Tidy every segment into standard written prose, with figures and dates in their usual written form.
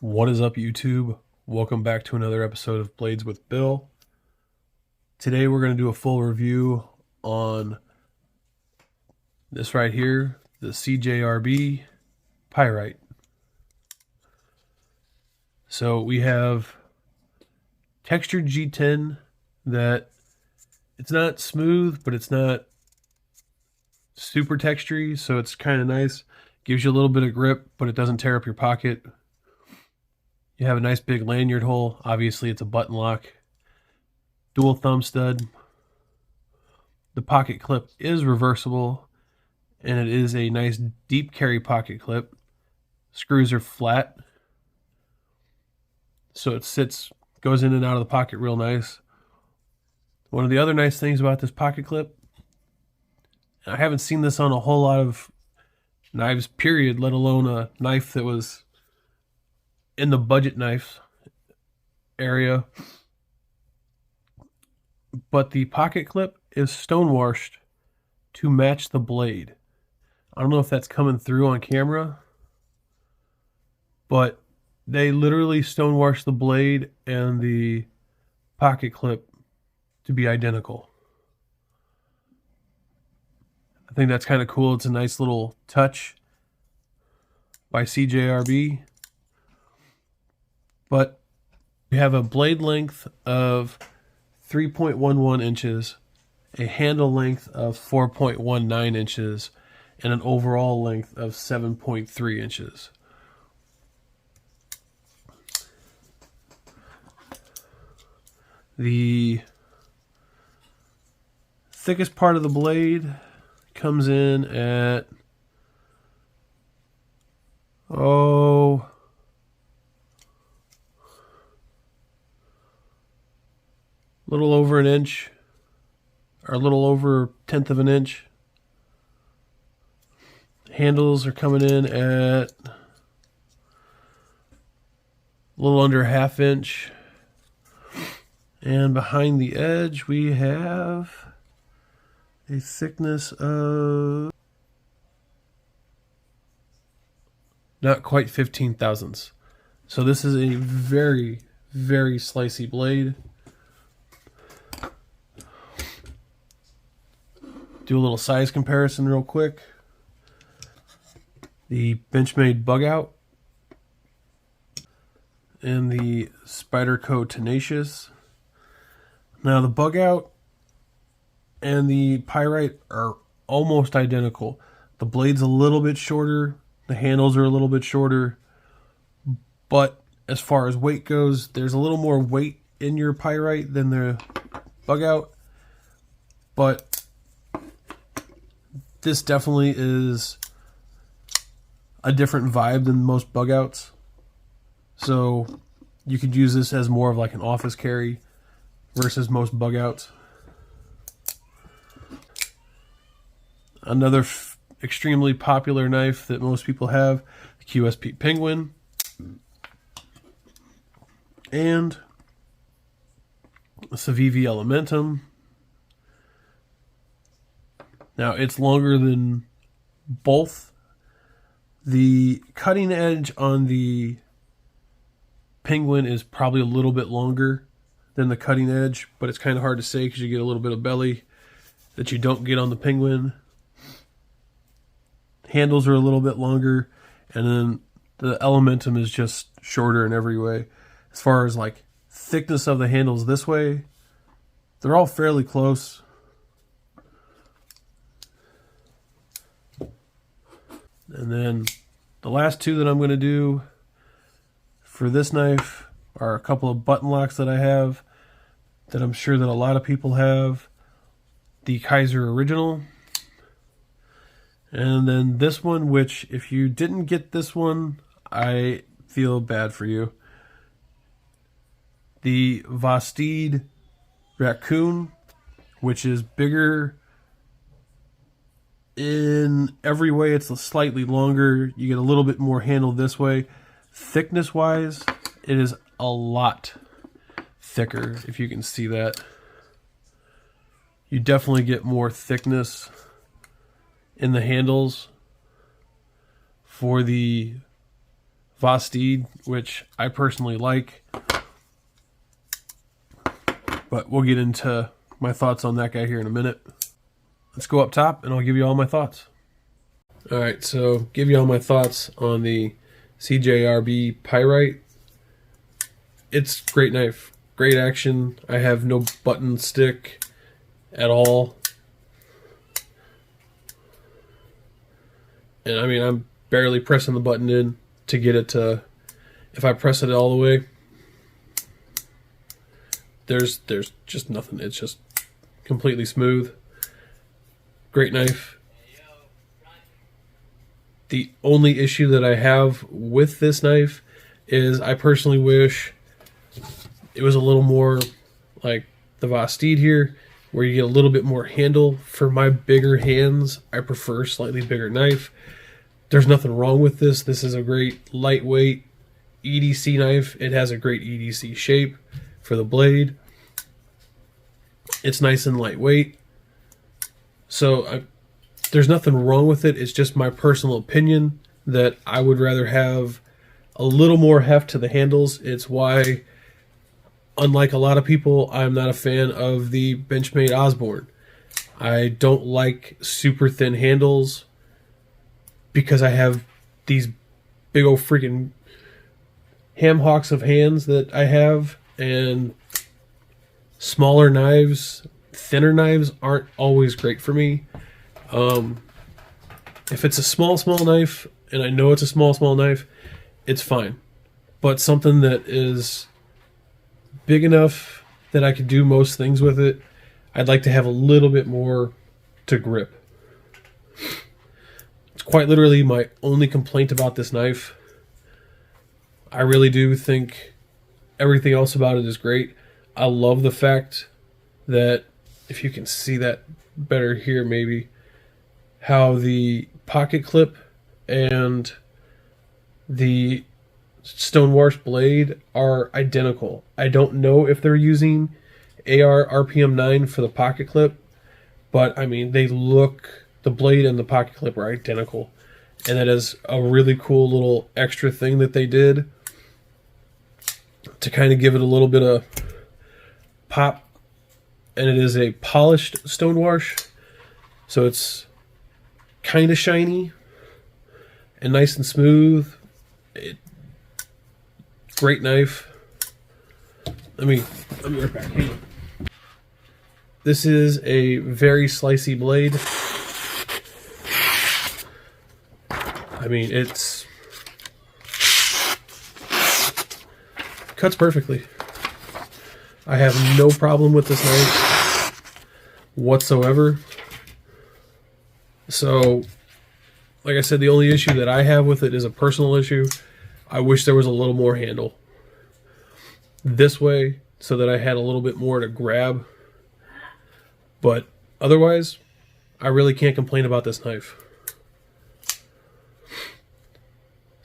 What is up, YouTube? Welcome back to another episode of Blades with Bill. Today we're going to do a full review on this right here, the CJRB Pyrite. So we have textured G10 that it's not smooth, but it's not super textury, so it's kind of nice. Gives you a little bit of grip, but it doesn't tear up your pocket. You have a nice big lanyard hole. Obviously, it's a button lock. Dual thumb stud. The pocket clip is reversible, and it is a nice deep carry pocket clip. Screws are flat, so it goes in and out of the pocket real nice. One of the other nice things about this pocket clip, I haven't seen this on a whole lot of knives, period, let alone a knife that was in the budget knife area, but the pocket clip is stone washed to match the blade. I don't know if that's coming through on camera, but they literally stone washed the blade and the pocket clip to be identical. I think that's kind of cool. It's a nice little touch by CJRB. But we have a blade length of 3.11 inches, a handle length of 4.19 inches, and an overall length of 7.3 inches. The thickest part of the blade comes in at little over an inch, or a little over 1/10 of an inch. Handles are coming in at a little under 1/2 inch. And behind the edge we have a thickness of not quite 15 thousandths. So this is a very, very slicey blade. Do a little size comparison real quick. The Benchmade Bug Out and the Spyderco Tenacious. Now the Bug Out and the Pyrite are almost identical. The blade's a little bit shorter, the handles are a little bit shorter, but as far as weight goes, there's a little more weight in your Pyrite than the Bug Out, but this definitely is a different vibe than most Bug Outs. So you could use this as more of like an office carry versus most Bug Outs. Another extremely popular knife that most people have, the QSP Penguin. And the Civivi Elementum. Now, it's longer than both. The cutting edge on the Penguin is probably a little bit longer than the cutting edge, but it's kind of hard to say because you get a little bit of belly that you don't get on the Penguin. Handles are a little bit longer, and then the Elementum is just shorter in every way. As far as like thickness of the handles this way, they're all fairly close. And then the last two that I'm going to do for this knife are a couple of button locks that I have that I'm sure that a lot of people have. The Kaiser Original. And then this one, which if you didn't get this one, I feel bad for you. The Vastid Raccoon, which is bigger in every way. It's slightly longer. You get a little bit more handle this way. Thickness wise, it is a lot thicker, if you can see that. You definitely get more thickness in the handles for the Vosteed, which I personally like. But we'll get into my thoughts on that guy here in a minute. Let's go up top and I'll give you all my thoughts. Alright, so give you all my thoughts on the CJRB Pyrite. It's a great knife, great action. I have no button stick at all. And I mean, I'm barely pressing the button in to get it to, if I press it all the way, there's just nothing. It's just completely smooth. Great knife. The only issue that I have with this knife is I personally wish it was a little more like the Vosteed here, where you get a little bit more handle. For my bigger hands, I prefer slightly bigger knife. There's nothing wrong with this. This is a great lightweight EDC knife. It has a great EDC shape for the blade. It's nice and lightweight. So there's nothing wrong with it. It's just my personal opinion that I would rather have a little more heft to the handles. It's why, unlike a lot of people, I'm not a fan of the Benchmade Osborne. I don't like super thin handles because I have these big old freaking ham hocks of hands that I have, and smaller knives, thinner knives aren't always great for me. If it's a small knife, and I know it's a small knife, it's fine. But something that is big enough that I could do most things with it, I'd like to have a little bit more to grip. It's quite literally my only complaint about this knife. I really do think everything else about it is great. I love the fact that, if you can see that better here maybe, how the pocket clip and the stonewash blade are identical. I don't know if they're using AR RPM 9 for the pocket clip, but I mean, they look, the blade and the pocket clip are identical. And that is a really cool little extra thing that they did to kind of give it a little bit of pop. And it is a polished stonewash, so it's kind of shiny and nice and smooth. Great knife. Let me right back. Hang on. This is a very slicey blade. I mean, it's cuts perfectly. I have no problem with this knife whatsoever. So, like I said, the only issue that I have with it is a personal issue. I wish there was a little more handle this way so that I had a little bit more to grab. But otherwise, I really can't complain about this knife.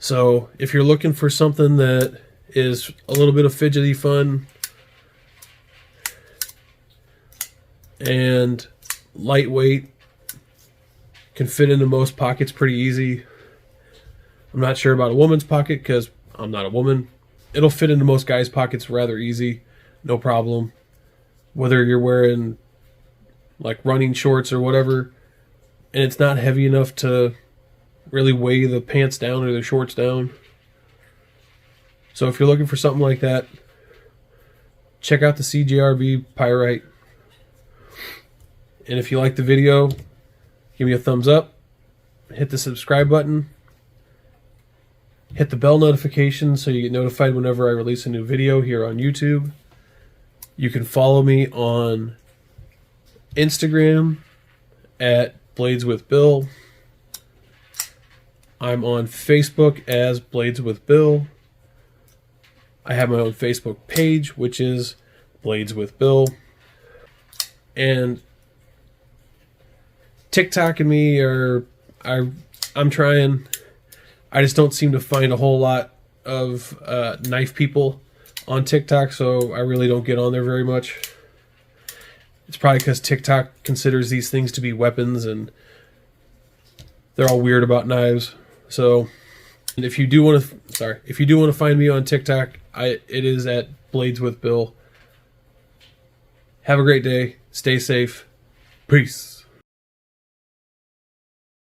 So, if you're looking for something that is a little bit of fidgety fun and lightweight, can fit into most pockets pretty easy. I'm not sure about a woman's pocket because I'm not a woman. It'll fit into most guys' pockets rather easy, no problem. Whether you're wearing like running shorts or whatever, and it's not heavy enough to really weigh the pants down or the shorts down. So if you're looking for something like that, check out the CJRB Pyrite. And if you like the video, give me a thumbs up, hit the subscribe button, hit the bell notification so you get notified whenever I release a new video here on YouTube. You can follow me on Instagram at Blades with Bill. I'm on Facebook as Blades with Bill. I have my own Facebook page, which is Blades with Bill. And TikTok and me are, I'm trying. I just don't seem to find a whole lot of knife people on TikTok, so I really don't get on there very much. It's probably because TikTok considers these things to be weapons, and they're all weird about knives. So And if you do want to find me on TikTok, it is at Blades with Bill. Have a great day. Stay safe. Peace.